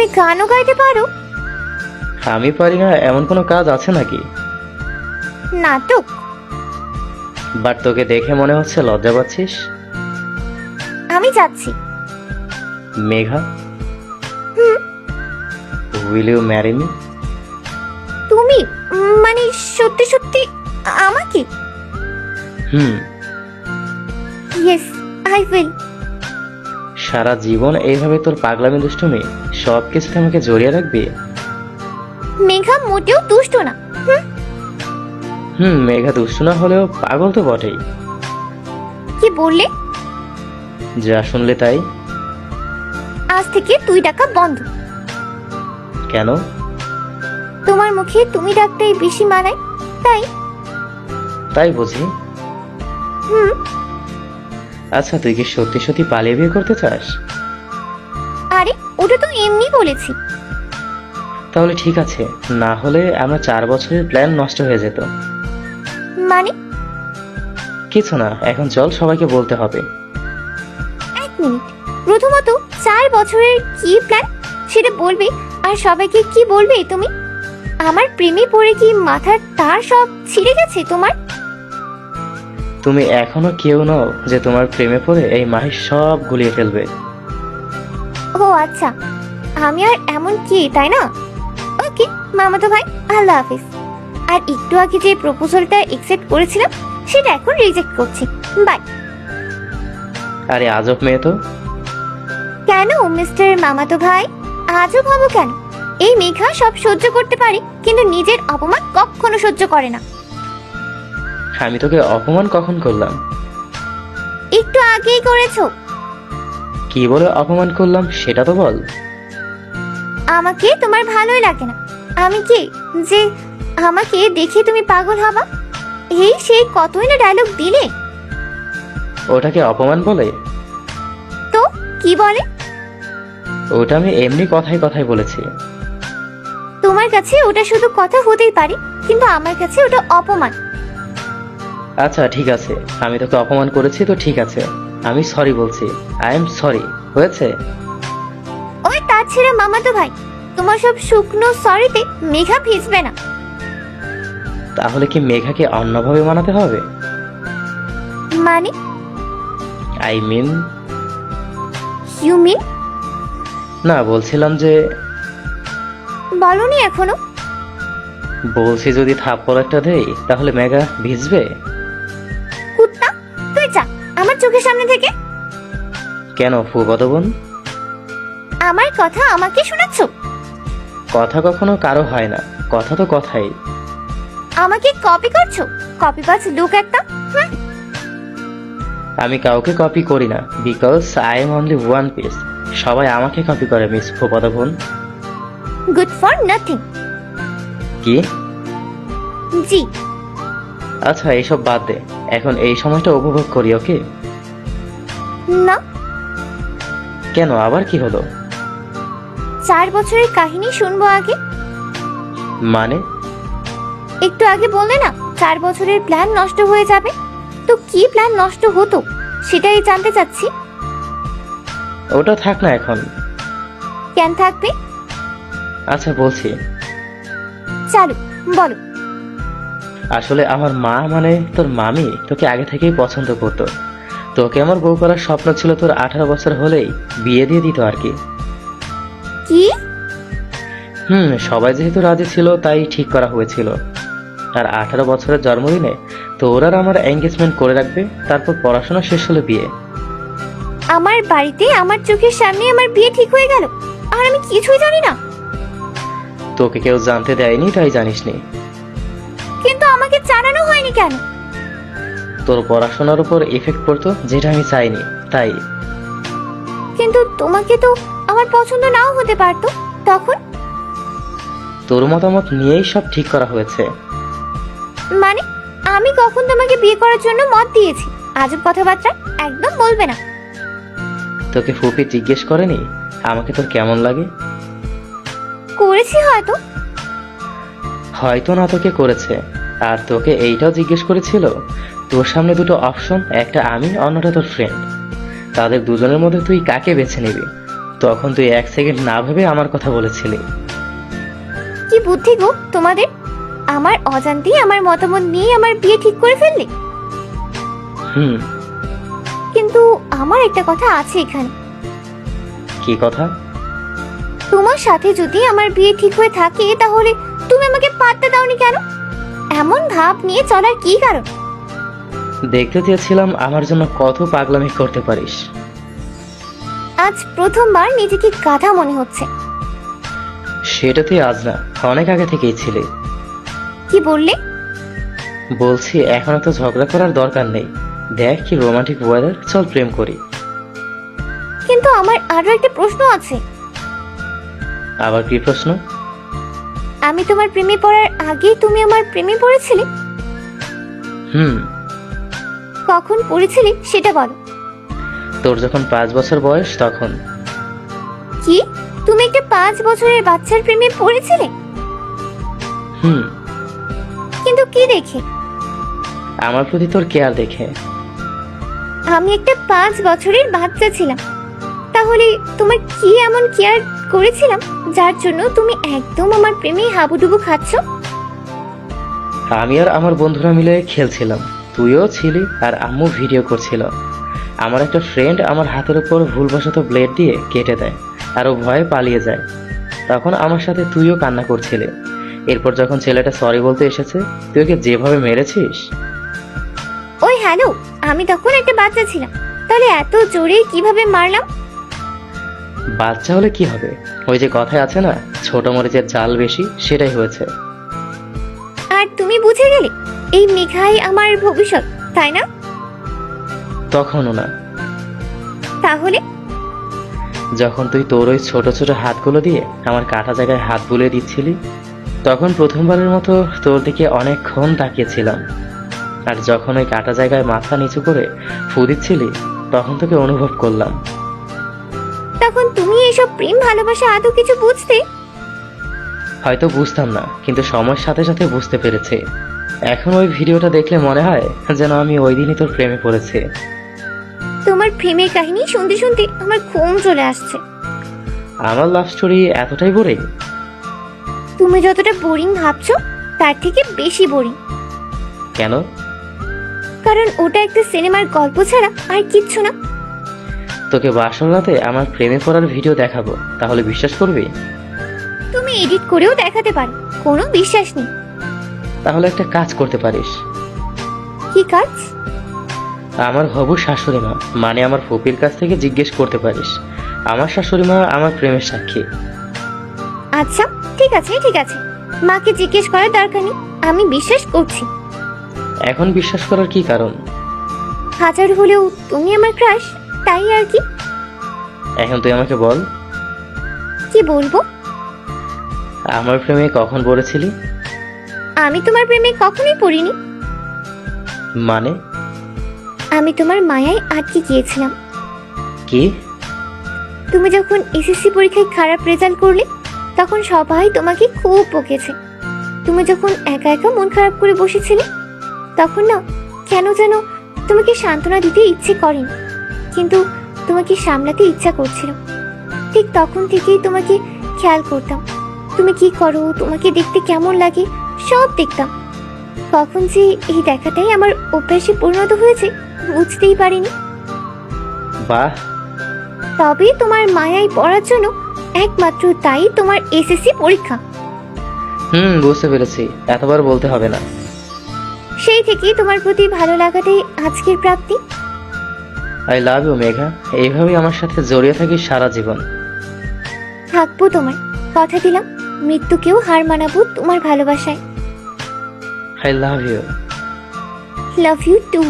তুমি গানও গাইতে পারো? আমি পারি না এমন কোনো কাজ আছে নাকি? নাটক? বাট তোকে দেখে মনে হচ্ছে লজ্জা পাচ্ছিস। আমি যাচ্ছি। Megha, hmm. Will you marry me? তুমি মানে সত্যি সত্যি আমাকে? হুম। Yes, I will. সারা জীবন এইভাবে তোর পাগলামি দুষ্টুমি সব কিছুতে আমাকে জড়িয়ে রাখবি? মেঘা মোটেও দুষ্ট না। মেঘা দুষ্টু না হলেও পাগল তো বটেই। কি বললে? যা শুনলে তাই। আজ থেকে তুই ডাকা বন্ধ। কেন? তোমার মুখে তুমি ডাকটাই বেশি মানায়, তাই। তাই বুঝি। হুম। আচ্ছা, তুই কি সত্যি সত্যি পালিয়ে বিয়ে করতে চাস? আরে ওটা তো এমনি বলেছি। তাহলে ঠিক আছে, না হলে আমরা 4 বছরের প্ল্যান নষ্ট হয়ে যেত। মানে? কিছু না, এখন চল, সবাইকে বলতে হবে। এক মিনিট, প্রথমত 4 বছরের কি প্ল্যান সেটা বলবে, আর সবাইকে কি বলবে তুমি? আমার প্রেমে পড়ে কি মাথার তার সব ছিঁড়ে গেছে তোমার? তুমি এখনো কেউ নও যে তোমার প্রেমে পড়ে এই মাহির সব গুলিয়ে ফেলবে। ও আচ্ছা, আমি আর এমন কি, তাই না? ওকে মামাতো ভাই, আল্লাহ হাফিজ। আর একটু আগে যে প্রপোজালটা একসেপ্ট করেছিলাম সেটা এখন রিজেক্ট করছি, বাই। আরে আজব মেয়ে তো। কেন মিস্টার মামাতো ভাই, আজও ভাবো কেন? এই মেঘা সব সহ্য করতে পারে, কিন্তু নিজের অপমান কখনো সহ্য করে না। আমি তোকে অপমান কখন করলাম? একটু আগেই করেছো। কি বলে অপমান করলাম সেটা তো বল। আমাকে তোমার ভালোই লাগে না। আমি কি যে আমাকে দেখে তুমি পাগল হবা? এই সেই কতই না ডায়লগ দিলে। ওটাকে অপমান বলে? তো কি বলে? ওটা আমি এমনি কথায় কথায় বলেছি। তোমার কাছে ওটা শুধু কথা হতেই পারে, কিন্তু আমার কাছে ওটা অপমান। আচ্ছা ঠিক আছে, আমি তোকে অপমান করেছি তো ঠিক আছে, আমি সরি বলছি। আই এম সরি, হয়েছে? ওই তার ছেড়ে মামাতো ভাই, তোমার সব শুকনো সরিতে মেঘা ভিজবে না। তাহলে কি মেঘাকে অন্যভাবে মানাতে হবে? মানে? I mean, you mean? না বলছিলাম যে, বলনি এখনো? বলছি যদি থাপ্পড় একটা দেই তাহলে মেঘা ভিজবে? কুত্তা, তুই যা আমার চোখের সামনে থেকে। কেন ফুফাতো বোন? আমার কথা আমাকে শোনাচ্ছ? কথা কখনো কারো হয় না, কথা তো কথাই। আমাকে কপি করছো? কপি পাস লুক একটা। আমি কাউকে কপি করি না, because I am only one piece. সবাই আমাকে কপি করে মিস ফুফাতো বোন। Good for nothing. কি? জি। আচ্ছা এইসব বাদ দে, এখন এই সময়টা উপভোগ করি, ওকে? না। কেন, আবার কি হলো? 4 বছরের কাহিনী শুনবো আগে। মানে? একটু আগে বললে না 4 বছরের প্ল্যান নষ্ট হয়ে যাবে, তো কি প্ল্যান নষ্ট হতো সেটাই জানতে চাচ্ছি। ওটা থাক না এখন। কেন থাকবে? আচ্ছা বলছি। চালু, বলো। আসলে আমার মা মানে তোর মামি তোকে আগে থেকেই পছন্দ করতো। তোকে আমার বউ করার স্বপ্ন ছিল তোর 18 বছর হলেই বিয়ে দিয়ে দিত আর কি। কি? সবাই যেহেতু রাজি ছিল তাই ঠিক করা হয়েছিল। আর 18 বছরের জন্মদিনে তোর আর আমার এঙ্গেজমেন্ট করে রাখবে, তারপর পড়াশোনা শেষ হলে বিয়ে। আমার বাড়িতে আমার চোখের সামনে আমার বিয়ে ঠিক হয়ে গেল, আর আমি কিছুই জানি না? তোকে কেউ জানতে দেয়নি তাই জানিসনি। কিন্তু আমাকে জানানো হয়নি কেন? তোর পড়াশোনার উপর এফেক্ট পড়তো, যেটা আমি চাইনি তাই। কিন্তু তোমাকে তো আমার পছন্দ নাও হতে পারতো তখন। তোর মতামত নিয়েই সব ঠিক করা হয়েছে। মানে আমি কখন তোমাকে বিয়ে করার জন্য মত দিয়েছি? আজব কথাবার্তা একদম বলবে না। তোকে ফুপি জিজ্ঞেস করেনি আমাকে তোর কেমন লাগে? করেছি হয়তো। হয়তো না, তোকে করেছে। আর তোকে এইটাও জিজ্ঞেস করেছিল, তোর সামনে দুটো অপশন, একটা আমি অন্যটা তোর ফ্রেন্ড, তাদের দুজনের মধ্যে তুই কাকে বেছে নিবি? তখন তুই 1 সেকেন্ড না ভেবে আমার কথা বলেছিলি। কি বুদ্ধি গো তোমাদের! আমার অজান্তেই আমার মতামত নিয়ে আমার বিয়ে ঠিক করে ফেললে। হুম। কিন্তু আমার একটা কথা আছে এখানে। কি কথা? তোমার সাথে যদি আমার বিয়ে ঠিক হয়ে থাকে তাহলে তুমি আমাকে পাত্তা দাওনি কেন? এমন ভাব নিয়ে চলার কি কারণ? দেখতে চেয়েছিলাম আমার জন্য কত পাগলামি করতে পারিস। আজ প্রথমবার নিজেকে গাধা মনে হচ্ছে। সেটা তুই আজ না, অনেক আগে থেকেই ছিলি। কি বললে? বলছি এখন তো ঝগড়া করার দরকার নেই। দেখ কি রোমান্টিক ওয়েদার, চল প্রেম করি। কিন্তু আমার আরো একটা প্রশ্ন আছে। আবার কি প্রশ্ন? আমি তোমার প্রেমে পড়ার আগেই তুমি আমার প্রেমে পড়েছিলে? হুম। কখন পড়েছিলে সেটা বলো। তোর যখন 5 বছর বয়স তখন। কি, তুমি একটা 5 বছরের বাচ্চার প্রেমে পড়েছিলে? হুম। কিন্তু কি দেখে? আমার প্রতি তোর কেয়ার দেখে। আমি একটা 5 বছরের বাচ্চা ছিলাম, তাহলে তোমার কি এমন কেয়ার করেছিলাম যার জন্য তুমি একদম আমার প্রেমে হাবুডুবু খাচ্ছ? আমি আর আমার বন্ধুরা মিলে খেলছিলাম, তুইও ছিলি, আর আম্মু ভিডিও করছিল। আমার একটা ফ্রেন্ড আমার হাতের উপর ভুলবশত ব্লেড দিয়ে কেটে দেয়, আর ও ভয়ে পালিয়ে যায়। তখন আমার সাথে তুইও কান্না করছিলি। এরপর যখন ছেলেটা সরি বলতে এসেছে, তুই ওকে যেভাবে মেরেছিস। ওই হ্যালো, আমি তখন একটা বাচ্চা ছিলাম, তাহলে এত জোরে কিভাবে মারলাম? বাচ্চা হলে কি হবে, ওই যে কথায় আছে না, ছোট মরিচের জাল বেশি, সেটাই হয়েছে। আর তুমি বুঝে গেলে এই মেঘাই আমার ভবিষ্যৎ, তাই না? তখনও না। তাহলে? যখন তুই তোর ওই ছোট ছোট হাতগুলো দিয়ে আমার কাটা জায়গায় হাত বুলিয়ে দিচ্ছিলি, তখন প্রথমবারের মতো তোর দিকে অনেকক্ষণ তাকিয়েছিলাম। আর যখন ওই কাটা জায়গায় মাথা নিচু করে ফু দিচ্ছিলি, তখন তোকে অনুভব করলাম। তখন তুমি এসব প্রেম ভালোবাসা আদৌ কিছু বুঝতে? হয়তো বুঝতাম না, কিন্তু সময়ের সাথে সাথে বুঝতে পেরেছি। এখন ওই ভিডিওটা দেখলে মনে হয় যেন আমি ওই দিনই তোর প্রেমে পড়েছি। তোমার প্রেমের কাহিনী শুনতে শুনতে আমার ঘুম চলে আসছে। আমার লাভ স্টোরি এতটাই বোরিং? তুমি যতটা বোরিং ভাবছো তার থেকে বেশি বোরিং। কেন? কারণ ওটা একটা সিনেমার গল্প ছাড়া আর কিচ্ছু না। তোকে বাসর রাতে আমার প্রেমে পড়ার ভিডিও দেখাবো, তাহলে বিশ্বাস করবি? তুমি এডিট করেও দেখাতে পারো, কোনো বিশ্বাস নেই। তাহলে একটা কাজ করতে পারিস। কি কাজ? আমার হবু শাশুড়ি মা, মানে আমার ফুপির কাছ থেকে জিজ্ঞেস করতে পারিস। আমার শাশুড়ি মা আমার প্রেমের সাক্ষী। আচ্ছা ঠিক আছে ঠিক আছে, মাকে জিজ্ঞেস করার দরকার নেই, আমি বিশ্বাস করছি। এখন বিশ্বাস করার কি কারণ? হাজার হলেও তুমি আমার ক্রাশ, তাই আর কি। এখন তুই আমাকে বল, কি বলবো? আমার প্রেমে কখন পড়েছিলি? আমি তোমার প্রেমে কখনোই পড়িনি। মানে? আমি তোমার মায়ায় আটকে গিয়েছিলাম। কি? তুমি যখন এসএসসি পরীক্ষায় খারাপ রেজাল্ট করলে তখন সবাই তোমাকে খুব বকেছে। তুমি যখন একা একা মন খারাপ করে বসেছিলে তখন না কেন যেন তোমাকে সান্ত্বনা দিতে ইচ্ছে করেনি, কিন্তু তোমাকে সামলাতে ইচ্ছা করছিল। ঠিক তখন থেকেই তোমাকে খেয়াল করতাম, তুমি কি করো, তোমাকে দেখতে কেমন লাগে, সব দেখতাম। কখন যে এই দেখাটাই আমার অভ্যাসে পরিণত হয়েছে বুঝতেই পারিনি। বাহ। তবে তোমার মায়ায় পড়ার জন্য একমাত্র তাই তোমার এসএসসি পরীক্ষা। বুঝতে পেরেছি, এতবার বলতে হবে না। সেই থেকেই তোমার প্রতি ভালো লাগাটাই আজকের প্রাপ্তি। আই লাভ ইউ মেঘা, এইভাবেই আমার সাথে জড়িয়ে থাকিস সারা জীবন। থাকবো তোমার, কথা দিলাম, মৃত্যুকেও হার মানাবো তোমার ভালোবাসায়। I love you. Love you two.